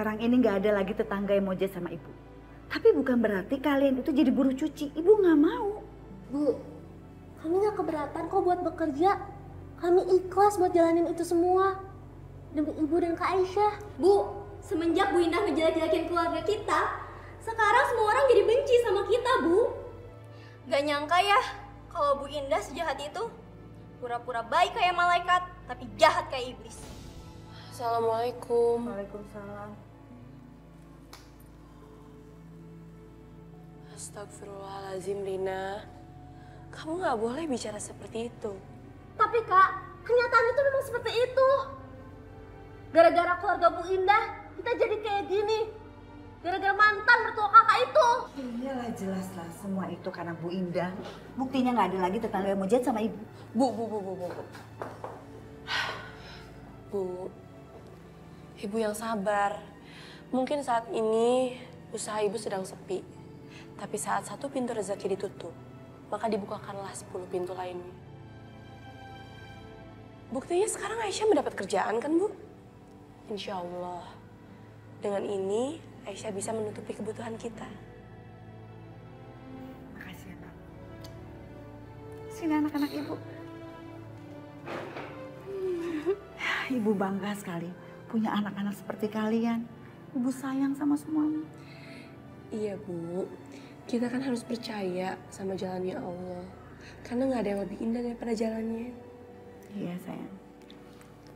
sekarang ini nggak ada lagi tetangga yang mau sama ibu. Tapi bukan berarti kalian itu jadi buruh cuci. Ibu nggak mau. Bu, kami nggak keberatan kok buat bekerja. Kami ikhlas buat jalanin itu semua demi ibu dan Kak Aisyah. Bu, semenjak Bu Indah ngejelek-jelekin keluarga kita, sekarang semua orang jadi benci sama kita, Bu. Gak nyangka ya, kalau Bu Indah sejahat itu. Pura-pura baik kayak malaikat, tapi jahat kayak iblis. Assalamualaikum. Waalaikumsalam. Astagfirullahaladzim, Rina. Kamu nggak boleh bicara seperti itu. Tapi Kak, kenyataan itu memang seperti itu. Gara-gara keluarga Bu Indah, kita jadi kayak gini. Gara-gara mantan mertua kakak itu. Iyalah jelaslah semua itu karena Bu Indah. Buktinya nggak ada lagi tetangga yang mau jahat sama ibu. Bu. Bu, ibu yang sabar. Mungkin saat ini usaha ibu sedang sepi. Tapi saat satu pintu rezeki ditutup, maka dibukakanlah 10 pintu lainnya. Buktinya sekarang Aisyah mendapat kerjaan kan, Bu? Insya Allah. Dengan ini, Aisyah bisa menutupi kebutuhan kita. Makasih ya, Pak. Sini anak-anak ibu. Ibu bangga sekali punya anak-anak seperti kalian. Ibu sayang sama semuanya. Iya, Bu. Kita kan harus percaya sama jalannya Allah. Karena nggak ada yang lebih indah daripada jalannya. Iya, sayang.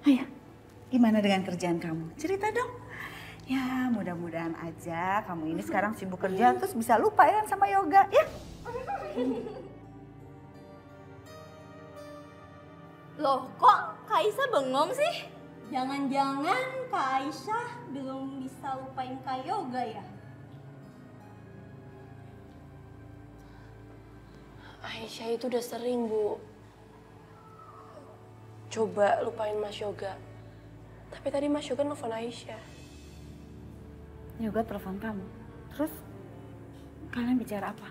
Ayah, gimana dengan kerjaan kamu? Cerita dong. Ya, mudah-mudahan aja kamu ini sekarang sibuk kerja terus bisa lupa ya sama yoga, ya? Loh, kok Kak Aisyah bengong sih? Jangan-jangan Kak Aisyah belum bisa lupain Kak Yoga ya? Aisyah itu udah sering, Bu. Coba lupain Mas Yoga. Tapi tadi Mas Yoga nelfon Aisyah. Yoga telepon kamu. Terus kalian bicara apa?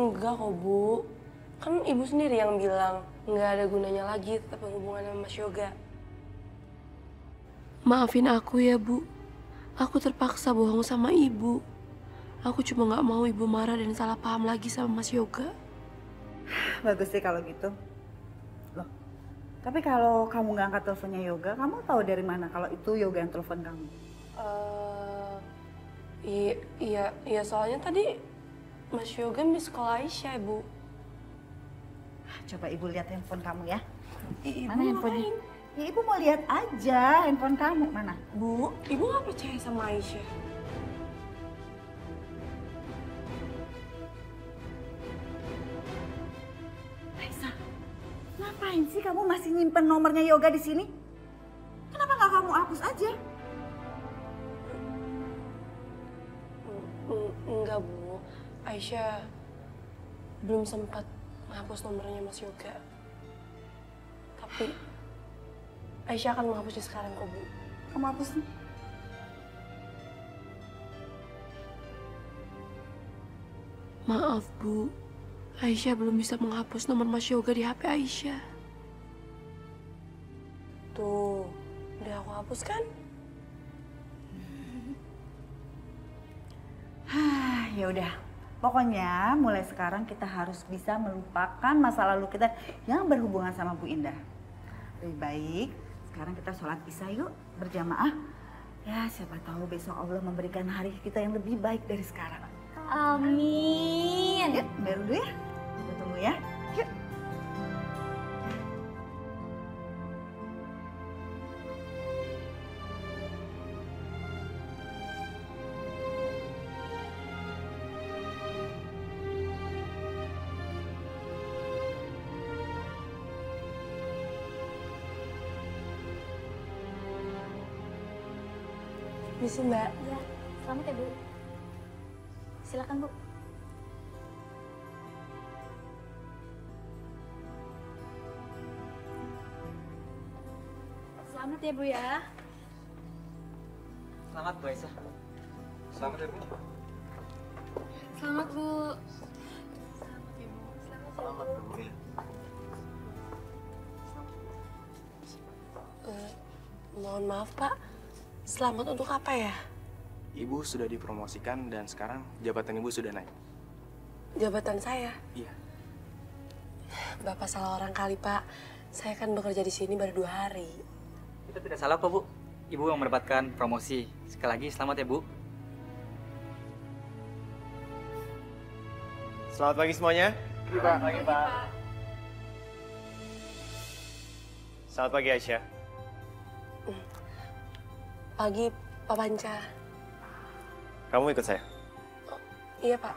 Enggak kok, Bu. Kan ibu sendiri yang bilang nggak ada gunanya lagi tetap berhubungan sama Mas Yoga. Maafin aku ya, Bu. Aku terpaksa bohong sama ibu. Aku cuma nggak mau ibu marah dan salah paham lagi sama Mas Yoga. Bagus sih kalau gitu. Loh, tapi kalau kamu nggak angkat teleponnya Yoga, kamu tahu dari mana kalau itu Yoga yang telepon kamu? Iya, soalnya tadi Mas Yoga miss call Aisyah, Bu. Coba ibu lihat handphone kamu ya. Ibu Mana handphonenya? ngapain? Ya ibu mau lihat aja handphone kamu mana. Bu, ibu nggak percaya sama Aisyah? Aisyah, ngapain sih kamu masih nyimpen nomornya Yoga di sini? Kenapa nggak kamu hapus aja? Enggak, Bu. Aisyah belum sempat menghapus nomornya Mas Yoga. Tapi Aisyah akan menghapusnya sekarang kok, Bu. Kamu hapus nih. Maaf, Bu. Aisyah belum bisa menghapus nomor Mas Yoga di HP Aisyah. Tuh, udah aku hapus kan? Ya udah. Pokoknya mulai sekarang kita harus bisa melupakan masa lalu kita yang berhubungan sama Bu Indah. Lebih baik sekarang kita sholat isya yuk berjamaah. Ya siapa tahu besok Allah memberikan hari kita yang lebih baik dari sekarang. Amin. Yuk bayar dulu ya. Kita tunggu ya. Yuk. Bisa, Mbak. Ya, selamat ya, Bu. Silakan, Bu. Selamat ya, Bu ya. Selamat Bu Aisyah. Selamat ya Bu. Selamat, Bu. Selamat Bu. Mohon maaf, Pak. Selamat untuk apa ya? Ibu sudah dipromosikan dan sekarang jabatan ibu sudah naik. Jabatan saya? Iya. Bapak salah orang kali, Pak. Saya kan bekerja di sini baru 2 hari. Kita tidak salah kok, Bu. Ibu yang mendapatkan promosi. Sekali lagi selamat ya, Bu. Selamat pagi semuanya. Selamat pagi, Pak. Selamat pagi Aisyah. Pagi, Pak Panca. Kamu ikut saya. Iya, Pak.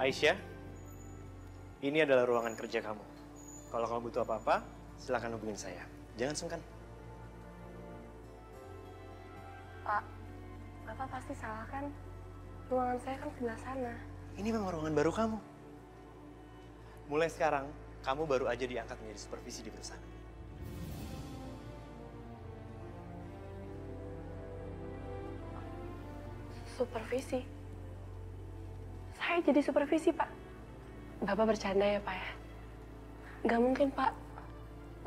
Aisyah, ini adalah ruangan kerja kamu. Kalau kamu butuh apa-apa, silakan hubungin saya. Jangan sungkan. Pak, Bapak pasti salah kan? Ruangan saya kan sebelah sana. Ini memang ruangan baru kamu. Mulai sekarang, kamu baru aja diangkat menjadi supervisi di perusahaan. Supervisi? Saya jadi supervisi, Pak. Bapak bercanda ya, Pak ya? Nggak mungkin, Pak.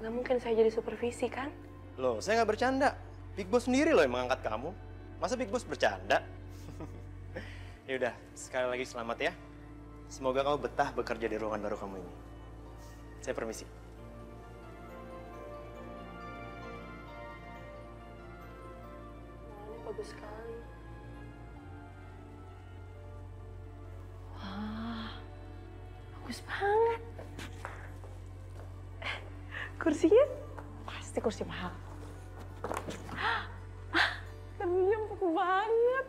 Nggak mungkin saya jadi supervisi, kan? Loh, saya nggak bercanda. Big Boss sendiri loh yang mengangkat kamu. Masa Big Boss bercanda? Ya udah, sekali lagi selamat ya. Semoga kamu betah bekerja di ruangan baru kamu ini. Saya permisi. Ini bagus sekali. Wah, bagus banget. Kursinya pasti kursi mahal. Temennya empuk banget.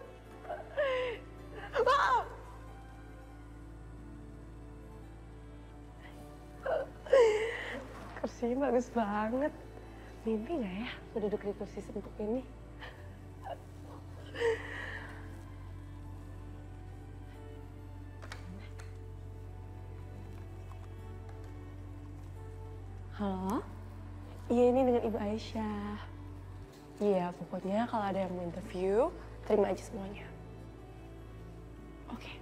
Kursinya bagus banget. Mimpi nggak ya aku duduk di kursi sempit ini? Halo? Iya, ini dengan Ibu Aisyah. Iya, pokoknya kalau ada yang mau interview, terima aja semuanya. Oke.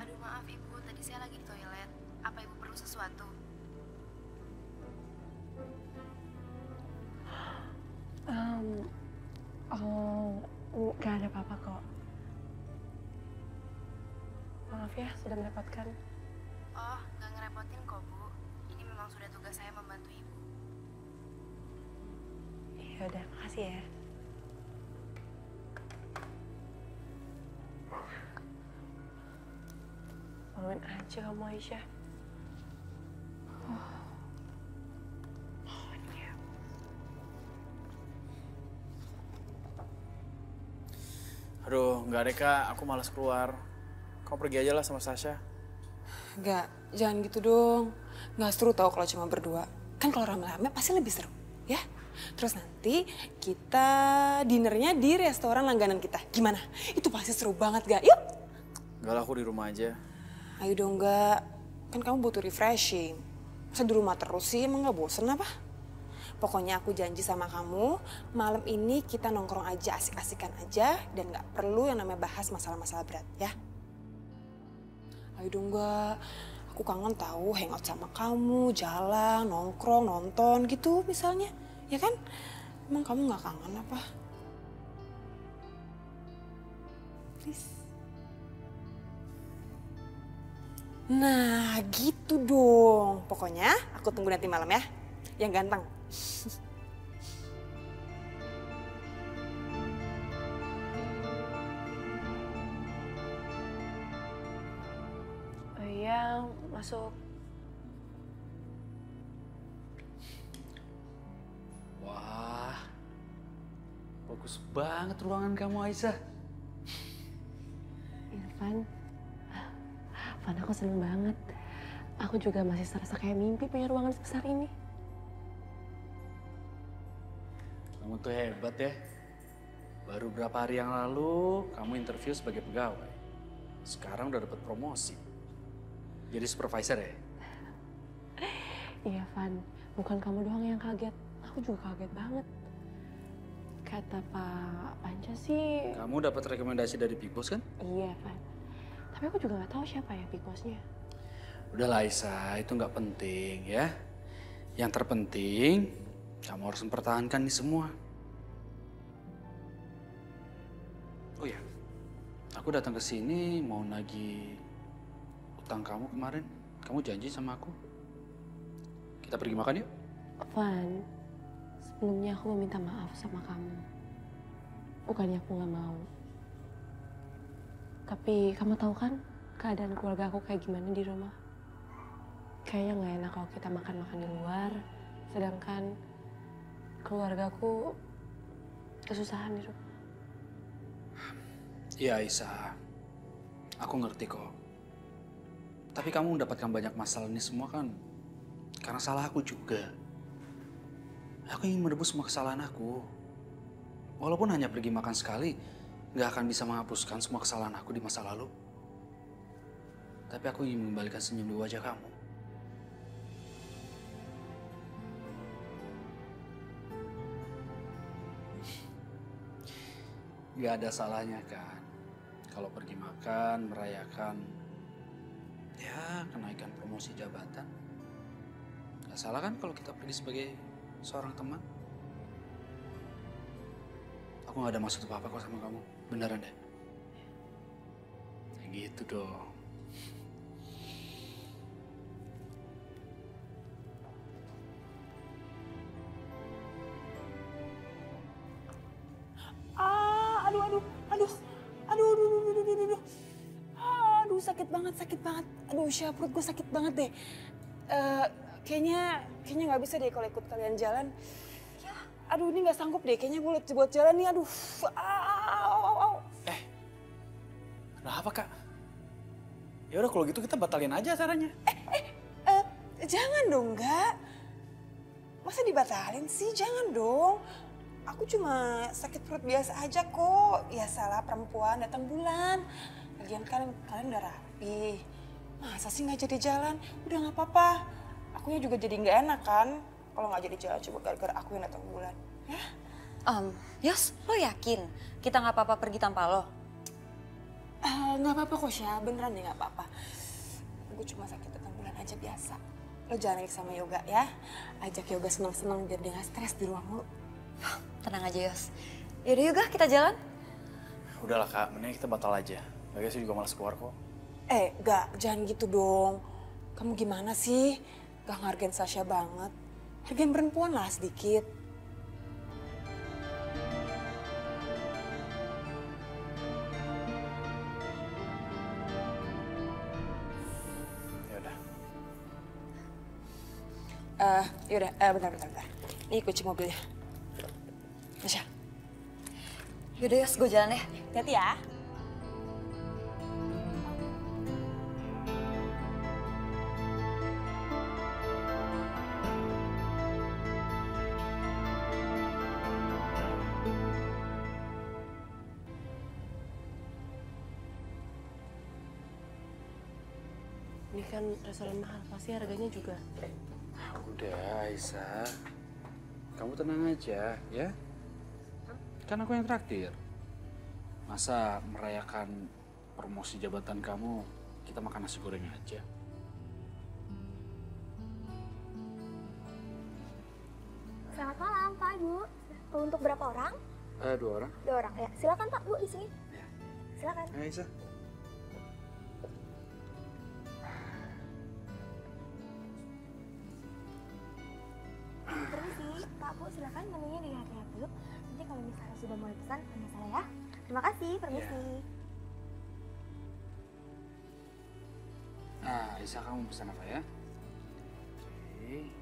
Aduh maaf Ibu, tadi saya lagi di toilet. Apa Ibu perlu sesuatu? Nggak ada apa-apa kok. Maaf ya, sudah merepotkan. Oh, nggak ngerepotin kok Bu. Ini memang sudah tugas saya membantu Ibu. Ya udah, makasih ya. Bangun aja kamu, Aisyah. Aduh, nggak deh Kak, aku malas keluar. Kamu pergi aja lah sama Sasha. Enggak, jangan gitu dong. Nggak seru tau kalau cuma berdua. Kan kalau rame-rame pasti lebih seru, ya? Terus nanti kita dinernya di restoran langganan kita. Gimana? Itu pasti seru banget, gak? Yuk! Enggak lah, aku di rumah aja. Ayo dong, enggak. Kan kamu butuh refreshing. Masa di rumah terus sih, emang gak bosen apa? Pokoknya aku janji sama kamu, malam ini kita nongkrong aja, asik-asikan aja. Dan gak perlu yang namanya bahas masalah-masalah berat, ya? Ayo dong, enggak. Aku kangen tahu hangout sama kamu, jalan, nongkrong, nonton gitu misalnya. Ya kan? Emang kamu gak kangen apa? Please. Nah, gitu dong. Pokoknya aku tunggu nanti malam ya. Yang ganteng. Oh iya, masuk. Wah, bagus banget ruangan kamu, Aisyah. Irfan, aku seneng banget. Aku juga masih serasa kayak mimpi punya ruangan sebesar ini. Kamu tuh hebat ya. Baru berapa hari yang lalu kamu interview sebagai pegawai. Sekarang udah dapat promosi. Jadi supervisor ya? Iya, Van. Bukan kamu doang yang kaget. Aku juga kaget banget. Kata Pak Panca sih... Kamu dapat rekomendasi dari Big Boss kan? Iya, Van. Tapi aku juga nggak tahu siapa ya Big Boss-nya. Udahlah Aisyah, itu nggak penting ya. Yang terpenting, kamu harus mempertahankan ini semua. Oh ya, aku datang ke sini mau nagih utang kamu kemarin. Kamu janji sama aku. Kita pergi makan yuk? Van, sebelumnya aku mau minta maaf sama kamu. Bukannya aku nggak mau. Tapi kamu tahu kan keadaan keluarga aku kayak gimana di rumah? Kayaknya nggak enak kalau kita makan-makan di luar, sedangkan keluargaku kesusahan di rumah. Iya Aisyah, aku ngerti kok. Tapi kamu mendapatkan banyak masalah ini semua kan karena salah aku juga. Aku ingin merebus semua kesalahan aku. Walaupun hanya pergi makan sekali, nggak akan bisa menghapuskan semua kesalahan aku di masa lalu. Tapi aku ingin mengembalikan senyum di wajah kamu. Gak ada salahnya kan kalau pergi makan, merayakan ya kenaikan promosi jabatan. Gak salah kan kalau kita pergi sebagai seorang teman. Aku gak ada maksud apa-apa kok sama kamu, beneran deh. Kayak gitu dong. Aduh, sakit banget. Aduh, Syah, perut gue sakit banget deh. Kayaknya nggak bisa deh kalau ikut kalian jalan. Aduh, ini nggak sanggup deh. Kayaknya buat jalan nih. Aduh, Kenapa kak? Ya udah kalau gitu kita batalin aja acaranya. Jangan dong, nggak. Masa dibatalin sih? Jangan dong. Aku cuma sakit perut biasa aja kok. Ya salah perempuan datang bulan. Lagian kan kalian udah rapi. Masa sih nggak jadi jalan? Udah nggak apa-apa. Akunya juga jadi nggak enak kan. Kalau nggak jadi jalan coba gara-gara aku yang datang bulan. Ya? Yos, lo yakin kita nggak apa-apa pergi tanpa lo? Nggak apa-apa kok Syah, beneran deh nggak apa-apa. Gue cuma sakit datang bulan aja biasa. Lo jangan ikut sama Yoga ya. Ajak Yoga senang-senang biar dia nggak stres di rumah mulu. Tenang aja Yos. Yaudah Yoga, kita jalan. Udahlah kak, mending kita batal aja. Lagian sih juga malas keluar kok. Gak, jangan gitu dong. Kamu gimana sih? Gak ngargain Sasha banget. Hargain perempuan lah sedikit. Yaudah. Bentar. Ini kunci mobilnya. Sasha. Yaudah Yos, gue jalan ya. Hati-hati ya. Ini kan restoran mahal, pasti harganya juga. Udah Aisyah, kamu tenang aja ya. Kan aku yang traktir. Masa merayakan promosi jabatan kamu, kita makan nasi goreng aja. Selamat malam, Pak, Ibu. Untuk berapa orang? 2 orang. 2 orang, ya. Silakan, Pak, Bu, di sini. Ya. Silakan. Aisyah. Permisi, Pak, Bu, silakan menunya dilihat-lihat dulu. Nanti kalau misalnya sudah mulai pesan, tanya saya ya. Terima kasih, permisi. Nah, Aisyah kamu pesan apa ya? Oke.